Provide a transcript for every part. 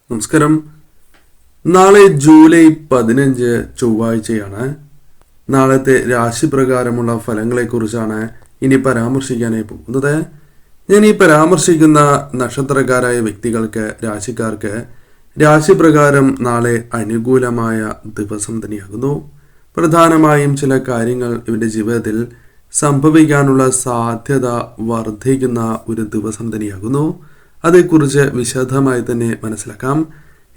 നമസ്കാരം. നാളെ ജൂലൈ 15 ചൊവ്വാഴ്ചയാണ്. നാളത്തെ രാശിപ്രകാരമുള്ള ഫലങ്ങളെക്കുറിച്ചാണ് ഇനി പരാമർശിക്കാനായി പോകുന്നത്. ഞാൻ ഈ പരാമർശിക്കുന്ന നക്ഷത്രക്കാരായ വ്യക്തികൾക്ക്, രാശിക്കാർക്ക് രാശിപ്രകാരം നാളെ അനുകൂലമായ ദിവസം തന്നെയാകുന്നു. പ്രധാനമായും ചില കാര്യങ്ങൾ ഇവരുടെ ജീവിതത്തിൽ സംഭവിക്കാനുള്ള സാധ്യത വർദ്ധിക്കുന്ന ഒരു ദിവസം തന്നെയാകുന്നു. അതേക്കുറിച്ച് വിശദമായി തന്നെ മനസ്സിലാക്കാം.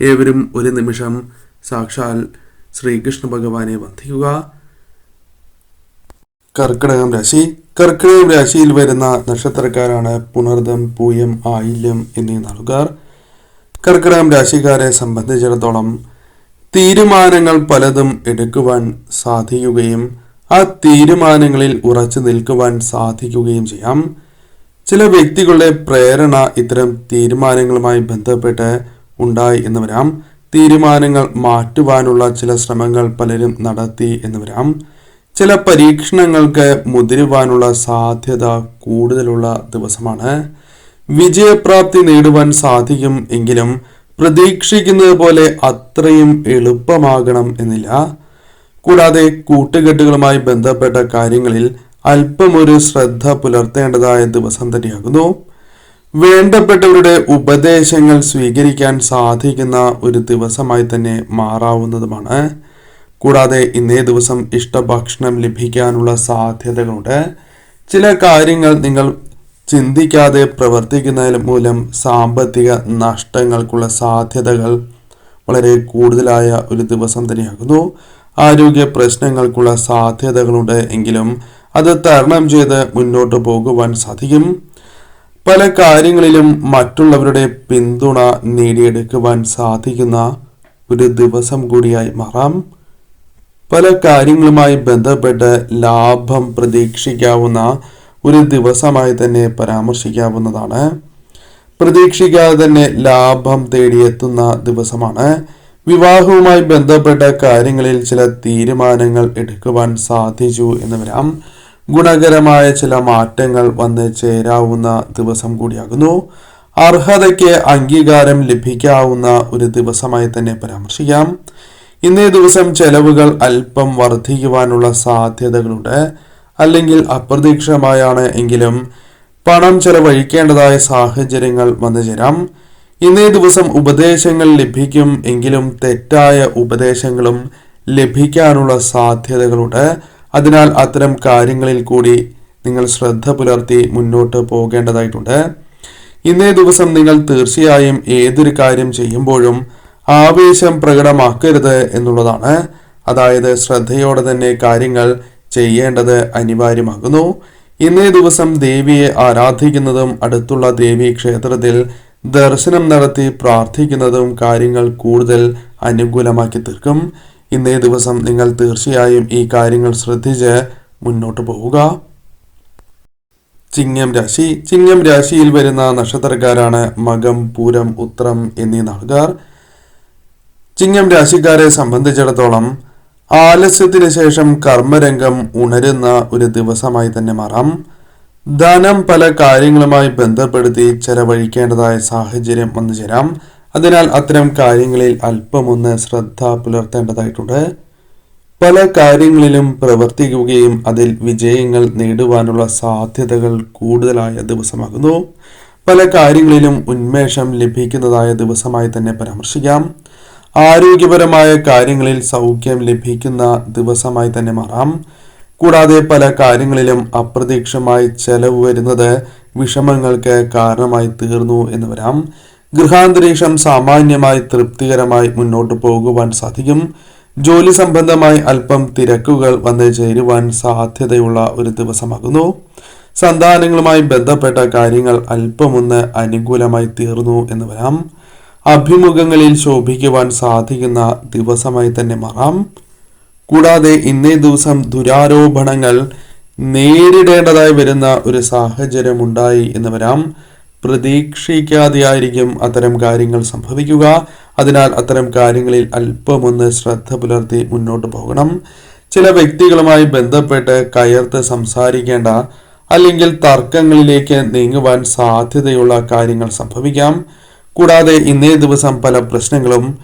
ഏവരും ഒരു നിമിഷം സാക്ഷാൽ ശ്രീകൃഷ്ണ ഭഗവാനെ വന്ദിക്കുക. കർക്കിടകം രാശി. കർക്കിടകം രാശിയിൽ വരുന്ന നക്ഷത്രക്കാരാണ് പുണർദം, പൂയം, ആയില്യം എന്നീ നാളുകാർ. കർക്കിടകം രാശിക്കാരെ സംബന്ധിച്ചിടത്തോളം തീരുമാനങ്ങൾ പലതും എടുക്കുവാൻ സാധിക്കുകയും ആ തീരുമാനങ്ങളിൽ ഉറച്ചു നിൽക്കുവാൻ സാധിക്കുകയും ചെയ്യാം. ചില വ്യക്തികളുടെ പ്രേരണ ഇത്തരം തീരുമാനങ്ങളുമായി ബന്ധപ്പെട്ട് ഉണ്ടായി എന്ന് വരാം. തീരുമാനങ്ങൾ മാറ്റുവാനുള്ള ചില ശ്രമങ്ങൾ പലരും നടത്തി എന്ന് വരാം. ചില പരീക്ഷണങ്ങൾക്ക് മുതിരുവാനുള്ള സാധ്യത കൂടുതലുള്ള ദിവസമാണ്. വിജയപ്രാപ്തി നേടുവാൻ സാധിക്കും എങ്കിലും പ്രതീക്ഷിക്കുന്നത് പോലെ അത്രയും എളുപ്പമാകണം എന്നില്ല. കൂടാതെ കൂട്ടുകെട്ടുകളുമായി ബന്ധപ്പെട്ട കാര്യങ്ങളിൽ അല്പമൊരു ശ്രദ്ധ പുലർത്തേണ്ടതായ ദിവസം തന്നെയാകുന്നു. വേണ്ടപ്പെട്ടവരുടെ ഉപദേശങ്ങൾ സ്വീകരിക്കാൻ സാധിക്കുന്ന ഒരു ദിവസമായി തന്നെ മാറാവുന്നതുമാണ്. കൂടാതെ ഇന്നേ ദിവസം ഇഷ്ടഭക്ഷണം ലഭിക്കാനുള്ള സാധ്യതകളുണ്ട്. ചില കാര്യങ്ങൾ നിങ്ങൾ ചിന്തിക്കാതെ പ്രവർത്തിക്കുന്നതിൽ മൂലം സാമ്പത്തിക നഷ്ടങ്ങൾക്കുള്ള സാധ്യതകൾ വളരെ കൂടുതലായ ഒരു ദിവസം തന്നെയാകുന്നു. ആരോഗ്യ പ്രശ്നങ്ങൾക്കുള്ള സാധ്യതകളുണ്ട് എങ്കിലും അത് തരണം ചെയ്ത് മുന്നോട്ട് പോകുവാൻ സാധിക്കും. പല കാര്യങ്ങളിലും മറ്റുള്ളവരുടെ പിന്തുണ നേടിയെടുക്കുവാൻ സാധിക്കുന്ന ഒരു ദിവസം കൂടിയായി മാറാം. പല കാര്യങ്ങളുമായി ബന്ധപ്പെട്ട് ലാഭം പ്രതീക്ഷിക്കാവുന്ന ഒരു ദിവസമായി തന്നെ പരാമർശിക്കാവുന്നതാണ്. പ്രതീക്ഷിക്കാതെ തന്നെ ലാഭം തേടിയെത്തുന്ന ദിവസമാണ്. വിവാഹവുമായി ബന്ധപ്പെട്ട കാര്യങ്ങളിൽ ചില തീരുമാനങ്ങൾ എടുക്കുവാൻ സാധിച്ചു എന്ന് വരാം. ഗുണകരമായ ചില മാറ്റങ്ങൾ വന്ന് ചേരാവുന്ന ദിവസം കൂടിയാകുന്നു. അർഹതയ്ക്ക് അംഗീകാരം ലഭിക്കാവുന്ന ഒരു ദിവസമായി തന്നെ പരാമർശിക്കാം. ഇന്നേ ദിവസം ചെലവുകൾ അല്പം വർദ്ധിക്കുവാനുള്ള സാധ്യതകളുണ്ട്. അല്ലെങ്കിൽ അപ്രതീക്ഷിതമായാണ് എങ്കിലും പണം ചെലവഴിക്കേണ്ടതായ സാഹചര്യങ്ങൾ വന്നു ചേരാം. ഇന്നേ ദിവസം ഉപദേശങ്ങൾ ലഭിക്കും എങ്കിലും തെറ്റായ ഉപദേശങ്ങളും ലഭിക്കാനുള്ള സാധ്യതകളുണ്ട്. അതിനാൽ അത്തരം കാര്യങ്ങളിൽ കൂടി നിങ്ങൾ ശ്രദ്ധ പുലർത്തി മുന്നോട്ട് പോകേണ്ടതായിട്ടുണ്ട്. ഇന്നേ ദിവസം നിങ്ങൾ തീർച്ചയായും ഏതൊരു കാര്യം ചെയ്യുമ്പോഴും ആവേശം പ്രകടമാക്കരുത് എന്നുള്ളതാണ്. അതായത് ശ്രദ്ധയോടെ തന്നെ കാര്യങ്ങൾ ചെയ്യേണ്ടത് അനിവാര്യമാകുന്നു. ഇന്നേ ദിവസം ദേവിയെ ആരാധിക്കുന്നതും അടുത്തുള്ള ദേവീ ക്ഷേത്രത്തിൽ ദർശനം നടത്തി പ്രാർത്ഥിക്കുന്നതും കാര്യങ്ങൾ കൂടുതൽ അനുകൂലമാക്കി തീർക്കും. ഇന്നേ ദിവസം നിങ്ങൾ തീർച്ചയായും ഈ കാര്യങ്ങൾ ശ്രദ്ധിച്ച് മുന്നോട്ട് പോവുക. ചിങ്ങം രാശി. ചിങ്ങം രാശിയിൽ വരുന്ന നക്ഷത്രക്കാരാണ് മകം, പൂരം, ഉത്രം എന്നീ നാളുകാർ. ചിങ്ങം രാശിക്കാരെ സംബന്ധിച്ചിടത്തോളം ആലസ്യത്തിന് ശേഷം കർമ്മരംഗം ഉണരുന്ന ഒരു ദിവസമായി തന്നെ മാറാം. ധനം പല കാര്യങ്ങളുമായി ബന്ധപ്പെടുത്തി ചെലവഴിക്കേണ്ടതായ സാഹചര്യം വന്നു ചേരാം. അതിനാൽ അത്തരം കാര്യങ്ങളിൽ അല്പമൊന്ന് ശ്രദ്ധ പുലർത്തേണ്ടതായിട്ടുണ്ട്. പല കാര്യങ്ങളിലും പ്രവർത്തിക്കുകയും അതിൽ വിജയങ്ങൾ നേടുവാനുള്ള സാധ്യതകൾ കൂടുതലായ ദിവസമാകുന്നു. പല കാര്യങ്ങളിലും ഉന്മേഷം ലഭിക്കുന്നതായ ദിവസമായി തന്നെ പരാമർശിക്കാം. ആരോഗ്യപരമായ കാര്യങ്ങളിൽ സൗഖ്യം ലഭിക്കുന്ന ദിവസമായി തന്നെ മാറാം. കൂടാതെ പല കാര്യങ്ങളിലും അപ്രതീക്ഷിതമായി ചെലവ് വരുന്നത് വിഷമങ്ങൾക്ക് കാരണമായി തീർന്നു എന്ന് വരാം. ഗൃഹാന്തരീക്ഷം സാമാന്യമായി തൃപ്തികരമായി മുന്നോട്ട് പോകുവാൻ സാധിക്കും. ജോലി സംബന്ധമായി അല്പം തിരക്കുകൾ വന്ന് ചേരുവാൻ സാധ്യതയുള്ള ഒരു ദിവസമാകുന്നു. സന്താനങ്ങളുമായി ബന്ധപ്പെട്ട കാര്യങ്ങൾ അല്പമൊന്ന് അനുകൂലമായി തീർന്നു എന്ന് വരാം. അഭിമുഖങ്ങളിൽ ശോഭിക്കുവാൻ സാധിക്കുന്ന ദിവസമായി തന്നെ മാറാം. കൂടാതെ ഇന്നേ ദിവസം ദുരാരോപണങ്ങൾ നേരിടേണ്ടതായി വരുന്ന ഒരു സാഹചര്യം ഉണ്ടായി എന്ന് വരാം. പ്രതീക്ഷിക്കാതെയായിരിക്കും അത്തരം കാര്യങ്ങൾ സംഭവിക്കുക. അതിനാൽ അത്തരം കാര്യങ്ങളിൽ അല്പമൊന്ന് ശ്രദ്ധ പുലർത്തി മുന്നോട്ട് പോകണം. ചില വ്യക്തികളുമായി ബന്ധപ്പെട്ട് കയർത്ത് സംസാരിക്കേണ്ട അല്ലെങ്കിൽ തർക്കങ്ങളിലേക്ക് നീങ്ങുവാൻ സാധ്യതയുള്ള കാര്യങ്ങൾ സംഭവിക്കാം. കൂടാതെ ഇന്നേ ദിവസം പല പ്രശ്നങ്ങളും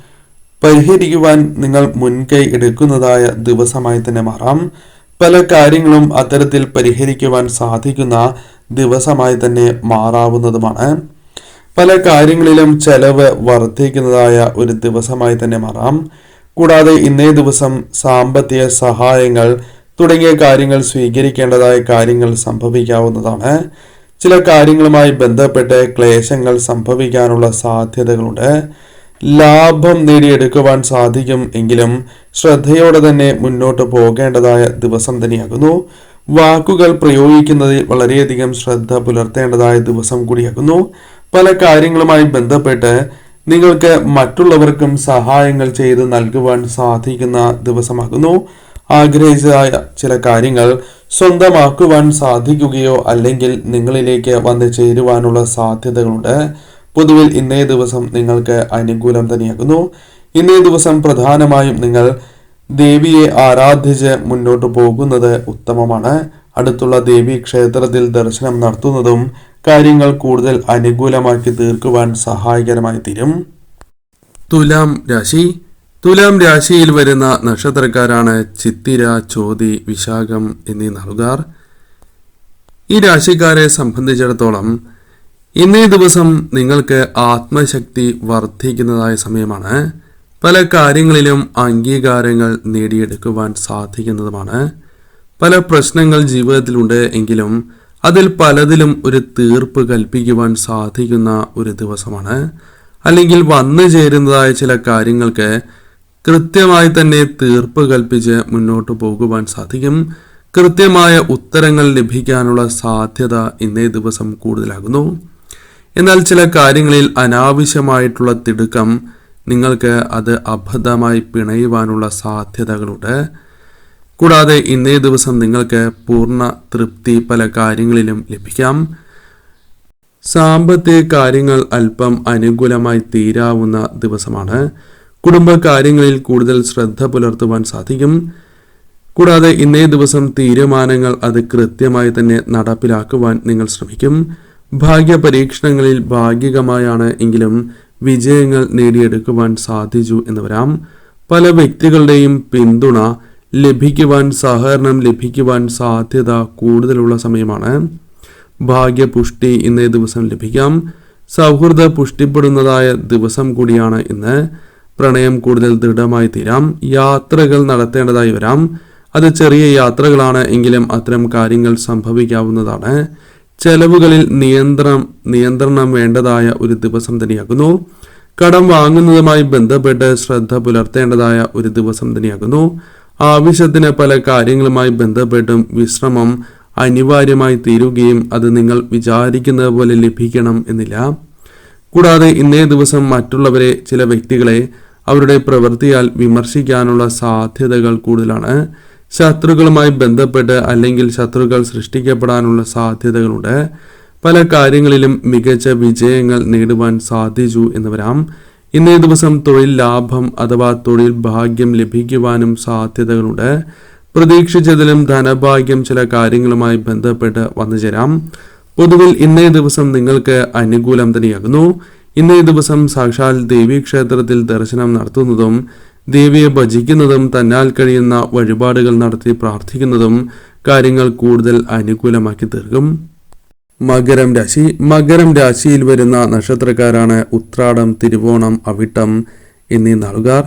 പരിഹരിക്കുവാൻ നിങ്ങൾ മുൻകൈ എടുക്കുന്നതായ ദിവസമായി തന്നെ മാറാം. പല കാര്യങ്ങളും അത്തരത്തിൽ പരിഹരിക്കുവാൻ സാധിക്കുന്ന ദിവസമായി തന്നെ മാറാവുന്നതുമാണ്. പല കാര്യങ്ങളിലും ചെലവ് വർദ്ധിക്കുന്നതായ ഒരു ദിവസമായി തന്നെ മാറാം. കൂടാതെ ഇന്നേ ദിവസം സാമ്പത്തിക സഹായങ്ങൾ തുടങ്ങിയ കാര്യങ്ങൾ സ്വീകരിക്കേണ്ടതായ കാര്യങ്ങൾ സംഭവിക്കാവുന്നതാണ്. ചില കാര്യങ്ങളുമായി ബന്ധപ്പെട്ട് ക്ലേശങ്ങൾ സംഭവിക്കാനുള്ള സാധ്യതകളുണ്ട്. ലാഭം നേടിയെടുക്കുവാൻ സാധിക്കും എങ്കിലും ശ്രദ്ധയോടെ തന്നെ മുന്നോട്ട് പോകേണ്ടതായ ദിവസം തന്നെയാകുന്നു. വാക്കുകൾ പ്രയോഗിക്കുന്നതിൽ വളരെയധികം ശ്രദ്ധ പുലർത്തേണ്ടതായ ദിവസം കൂടിയാകുന്നു. പല കാര്യങ്ങളുമായി ബന്ധപ്പെട്ട് നിങ്ങൾക്ക് മറ്റുള്ളവർക്കും സഹായങ്ങൾ ചെയ്ത് നൽകുവാൻ സാധിക്കുന്ന ദിവസമാകുന്നു. ആഗ്രഹിച്ചതായ ചില കാര്യങ്ങൾ സ്വന്തമാക്കുവാൻ സാധിക്കുകയോ അല്ലെങ്കിൽ നിങ്ങളിലേക്ക് വന്ന് ചേരുവാനുള്ള സാധ്യതകളുണ്ട്. പൊതുവിൽ ഇന്നേ ദിവസം നിങ്ങൾക്ക് അനുകൂലം തന്നെയാകുന്നു. ഇന്നേ ദിവസം പ്രധാനമായും നിങ്ങൾ ദേവിയെ ആരാധിച്ച് മുന്നോട്ട് പോകുന്നത് ഉത്തമമാണ്. അടുത്തുള്ള ദേവീ ക്ഷേത്രത്തിൽ ദർശനം നടത്തുന്നതും കാര്യങ്ങൾ കൂടുതൽ അനുകൂലമാക്കി തീർക്കുവാൻ സഹായകരമായി തീരും. തുലാം രാശി. തുലാം രാശിയിൽ വരുന്ന നക്ഷത്രക്കാരാണ് ചിത്തിര, ചോതി, വിശാഖം എന്നീ നാളുകാർ. ഈ രാശിക്കാരെ സംബന്ധിച്ചിടത്തോളം ഇന്നേ ദിവസം നിങ്ങൾക്ക് ആത്മശക്തി വർദ്ധിക്കുന്നതായ സമയമാണ്. പല കാര്യങ്ങളിലും അംഗീകാരങ്ങൾ നേടിയെടുക്കുവാൻ സാധിക്കുന്നതുമാണ്. പല പ്രശ്നങ്ങൾ ജീവിതത്തിലുണ്ട് എങ്കിലും അതിൽ പലതിലും ഒരു തീർപ്പ് കൽപ്പിക്കുവാൻ സാധിക്കുന്ന ഒരു ദിവസമാണ്. അല്ലെങ്കിൽ വന്നു ചേരുന്നതായ ചില കാര്യങ്ങൾക്ക് കൃത്യമായി തന്നെ തീർപ്പ് കൽപ്പിച്ച് മുന്നോട്ട് പോകുവാൻ സാധിക്കും. കൃത്യമായ ഉത്തരങ്ങൾ ലഭിക്കാനുള്ള സാധ്യത ഇന്നേ ദിവസം കൂടുതലാകുന്നു. എന്നാൽ ചില കാര്യങ്ങളിൽ അനാവശ്യമായിട്ടുള്ള തിടുക്കം നിങ്ങൾക്ക് അത് അബദ്ധമായി പിണയുവാനുള്ള സാധ്യതകളുണ്ട്. കൂടാതെ ഇന്നേ ദിവസം നിങ്ങൾക്ക് പൂർണ്ണ തൃപ്തി പല കാര്യങ്ങളിലും ലഭിക്കാം. സാമ്പത്തിക കാര്യങ്ങൾ അല്പം അനുകൂലമായി തീരാവുന്ന ദിവസമാണ്. കുടുംബകാര്യങ്ങളിൽ കൂടുതൽ ശ്രദ്ധ പുലർത്തുവാൻ സാധിക്കും. കൂടാതെ ഇന്നേ ദിവസം തീരുമാനങ്ങൾ അത് കൃത്യമായി തന്നെ നടപ്പിലാക്കുവാൻ നിങ്ങൾ ശ്രമിക്കും. ഭാഗ്യ പരീക്ഷണങ്ങളിൽ ഭാഗികമായാണ് എങ്കിലും വിജയങ്ങൾ നേടിയെടുക്കുവാൻ സാധിച്ചു എന്ന് വരാം. പല വ്യക്തികളുടെയും പിന്തുണ ലഭിക്കുവാൻ, സഹകരണം ലഭിക്കുവാൻ സാധ്യത കൂടുതലുള്ള സമയമാണ്. ഭാഗ്യപുഷ്ടി ഇന്നേ ദിവസം ലഭിക്കാം. സൗഹൃദ പുഷ്ടിപ്പെടുന്നതായ ദിവസം കൂടിയാണ് ഇന്ന്. പ്രണയം കൂടുതൽ ദൃഢമായി തീരാം. യാത്രകൾ നടത്തേണ്ടതായി വരാം. അത് ചെറിയ യാത്രകളാണ് എങ്കിലും അത്തരം കാര്യങ്ങൾ സംഭവിക്കാവുന്നതാണ്. ചെലവുകളിൽ നിയന്ത്രണം വേണ്ടതായ ഒരു ദിവസം തന്നെയാകുന്നു. കടം വാങ്ങുന്നതുമായി ബന്ധപ്പെട്ട് ശ്രദ്ധ പുലർത്തേണ്ടതായ ഒരു ദിവസം തന്നെയാകുന്നു. ആവശ്യത്തിന് പല കാര്യങ്ങളുമായി ബന്ധപ്പെട്ടും വിശ്രമം അനിവാര്യമായി തീരുകയും അത് നിങ്ങൾ വിചാരിക്കുന്നത് പോലെ ലഭിക്കണം എന്നില്ല. കൂടാതെ ഇന്നേ ദിവസം മറ്റുള്ളവരെ, ചില വ്യക്തികളെ അവരുടെ പ്രവൃത്തിയാൽ വിമർശിക്കാനുള്ള സാധ്യതകൾ കൂടുതലാണ്. ശത്രുക്കളുമായി ബന്ധപ്പെട്ട് അല്ലെങ്കിൽ ശത്രുക്കൾ സൃഷ്ടിക്കപ്പെടാനുള്ള സാധ്യതകളുണ്ട്. പല കാര്യങ്ങളിലും മികച്ച വിജയങ്ങൾ നേടുവാൻ സാധിച്ചു എന്ന് വരാം. ഇന്നേ ദിവസം തൊഴിൽ ലാഭം അഥവാ തൊഴിൽ ഭാഗ്യം ലഭിക്കുവാനും സാധ്യതകളുണ്ട്. പ്രതീക്ഷിച്ചതിലും ധനഭാഗ്യം ചില കാര്യങ്ങളുമായി ബന്ധപ്പെട്ട് വന്നു ചേരാം. പൊതുവിൽ ഇന്നേ ദിവസം നിങ്ങൾക്ക് അനുകൂലം തന്നെയാകുന്നു. ഇന്നേ ദിവസം സാക്ഷാൽ ദേവീക്ഷേത്രത്തിൽ ദർശനം നടത്തുന്നതും ദേവിയെ ഭജിക്കുന്നതും തന്നാൽ കഴിയുന്ന വഴിപാടുകൾ നടത്തി പ്രാർത്ഥിക്കുന്നതും കാര്യങ്ങൾ കൂടുതൽ അനുകൂലമാക്കി തീർക്കും. മകരം രാശി. മകരം രാശിയിൽ വരുന്ന നക്ഷത്രക്കാരാണ് ഉത്രാടം, തിരുവോണം, അവിട്ടം എന്നീ നാളുകാർ.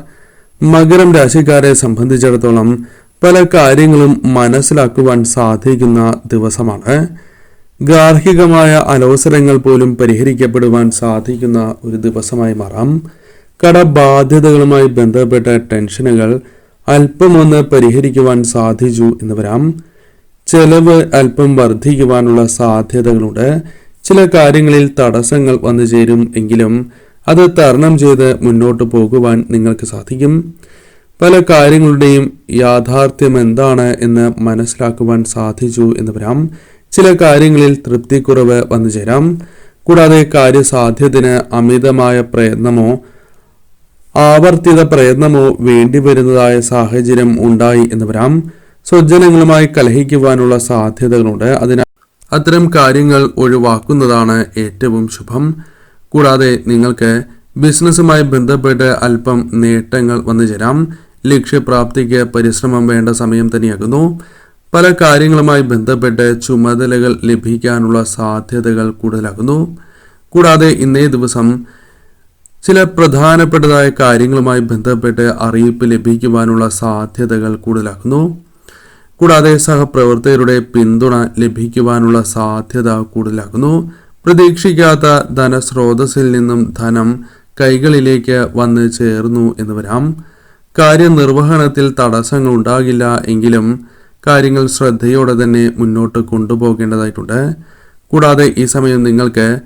മകരം രാശിക്കാരെ സംബന്ധിച്ചിടത്തോളം പല കാര്യങ്ങളും മനസ്സിലാക്കുവാൻ സാധിക്കുന്ന ദിവസമാണ്. ഗാർഹികമായ അലോസരങ്ങൾ പോലും പരിഹരിക്കപ്പെടുവാൻ സാധിക്കുന്ന ഒരു ദിവസമായി മാറാം. കടബാധ്യതകളുമായി ബന്ധപ്പെട്ട ടെൻഷനുകൾ അല്പമൊന്ന് പരിഹരിക്കുവാൻ സാധിച്ചു എന്ന് വരാം. ചെലവ് അല്പം വർദ്ധിക്കുവാനുള്ള സാധ്യതകളുണ്ട്. ചില കാര്യങ്ങളിൽ തടസ്സങ്ങൾ വന്നു ചേരും എങ്കിലും അത് തരണം ചെയ്ത് മുന്നോട്ട് പോകുവാൻ നിങ്ങൾക്ക് സാധിക്കും. പല കാര്യങ്ങളുടെയും യാഥാർത്ഥ്യം എന്താണ് എന്ന് മനസ്സിലാക്കുവാൻ സാധിച്ചു എന്ന് വരാം. ചില കാര്യങ്ങളിൽ തൃപ്തിക്കുറവ് വന്നു ചേരാം. കൂടാതെ കാര്യസാധ്യത്തിന് അമിതമായ പ്രയത്നമോ ആവർത്തിത പ്രയത്നമോ വേണ്ടിവരുന്നതായ സാഹചര്യം ഉണ്ടായി എന്ന് വരാം. സ്വജനങ്ങളുമായി കലഹിക്കുവാനുള്ള സാധ്യതകളുണ്ട്. അതിനാൽ അത്തരം കാര്യങ്ങൾ ഒഴിവാക്കുന്നതാണ് ഏറ്റവും ശുഭം. കൂടാതെ നിങ്ങൾക്ക് ബിസിനസ്സുമായി ബന്ധപ്പെട്ട് അല്പം നേട്ടങ്ങൾ വന്നു ചേരാം. ലക്ഷ്യപ്രാപ്തിക്ക് പരിശ്രമം വേണ്ട സമയം തന്നെയാകുന്നു. പല കാര്യങ്ങളുമായി ബന്ധപ്പെട്ട് ചുമതലകൾ ലഭിക്കാനുള്ള സാധ്യതകൾ കൂടുതലാകുന്നു. കൂടാതെ ഇന്നേ ദിവസം ചില പ്രധാനപ്പെട്ടതായ കാര്യങ്ങളുമായി ബന്ധപ്പെട്ട് അറിയിപ്പ് ലഭിക്കുവാനുള്ള സാധ്യതകൾ കൂടുതലാകുന്നു. കൂടാതെ സഹപ്രവർത്തകരുടെ പിന്തുണ ലഭിക്കുവാനുള്ള സാധ്യത കൂടുതലാകുന്നു. പ്രതീക്ഷിക്കാത്ത ധനസ്രോതസ്സിൽ നിന്നും ധനം കൈകളിലേക്ക് വന്ന് ചേർന്നു എന്ന് വരാം. കാര്യനിർവഹണത്തിൽ തടസ്സങ്ങൾ ഉണ്ടാകില്ല എങ്കിലും കാര്യങ്ങൾ ശ്രദ്ധയോടെ തന്നെ മുന്നോട്ട് കൊണ്ടുപോകേണ്ടതായിട്ടുണ്ട്. കൂടാതെ ഈ സമയം നിങ്ങൾക്ക്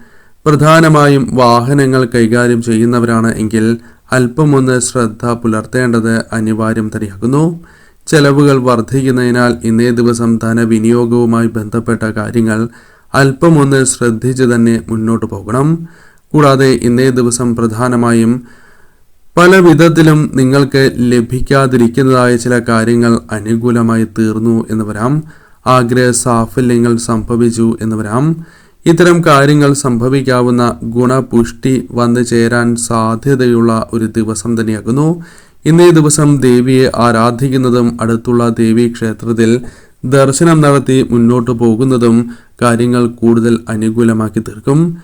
പ്രധാനമായും വാഹനങ്ങൾ കൈകാര്യം ചെയ്യുന്നവരാണ് എങ്കിൽ അല്പമൊന്ന് ശ്രദ്ധ പുലർത്തേണ്ടത് അനിവാര്യം തന്നെയാകുന്നു. ചെലവുകൾ വർദ്ധിക്കുന്നതിനാൽ ഇന്നേ ദിവസം ധനവിനിയോഗവുമായി ബന്ധപ്പെട്ട കാര്യങ്ങൾ അല്പമൊന്ന് ശ്രദ്ധിച്ച് തന്നെ മുന്നോട്ട് പോകണം. കൂടാതെ ഇന്നേ ദിവസം പ്രധാനമായും പല വിധത്തിലും നിങ്ങൾക്ക് ലഭിക്കാതിരിക്കുന്നതായ ചില കാര്യങ്ങൾ അനുകൂലമായി തീർന്നു എന്ന് വരാം. ആഗ്രഹ സാഫല്യങ്ങൾ സംഭവിച്ചു എന്ന് വരാം. ഇത്തരം കാര്യങ്ങൾ സംഭവിക്കാവുന്ന ഗുണപുഷ്ടി വന്നു ചേരാൻ സാധ്യതയുള്ള ഒരു ദിവസം തന്നെയാകുന്നു. ഇന്നേ ദിവസം ദേവിയെ ആരാധിക്കുന്നതും അടുത്തുള്ള ദേവീ ക്ഷേത്രത്തിൽ ദർശനം നടത്തി മുന്നോട്ട് പോകുന്നതും കാര്യങ്ങൾ കൂടുതൽ അനുകൂലമാക്കി തീർക്കും.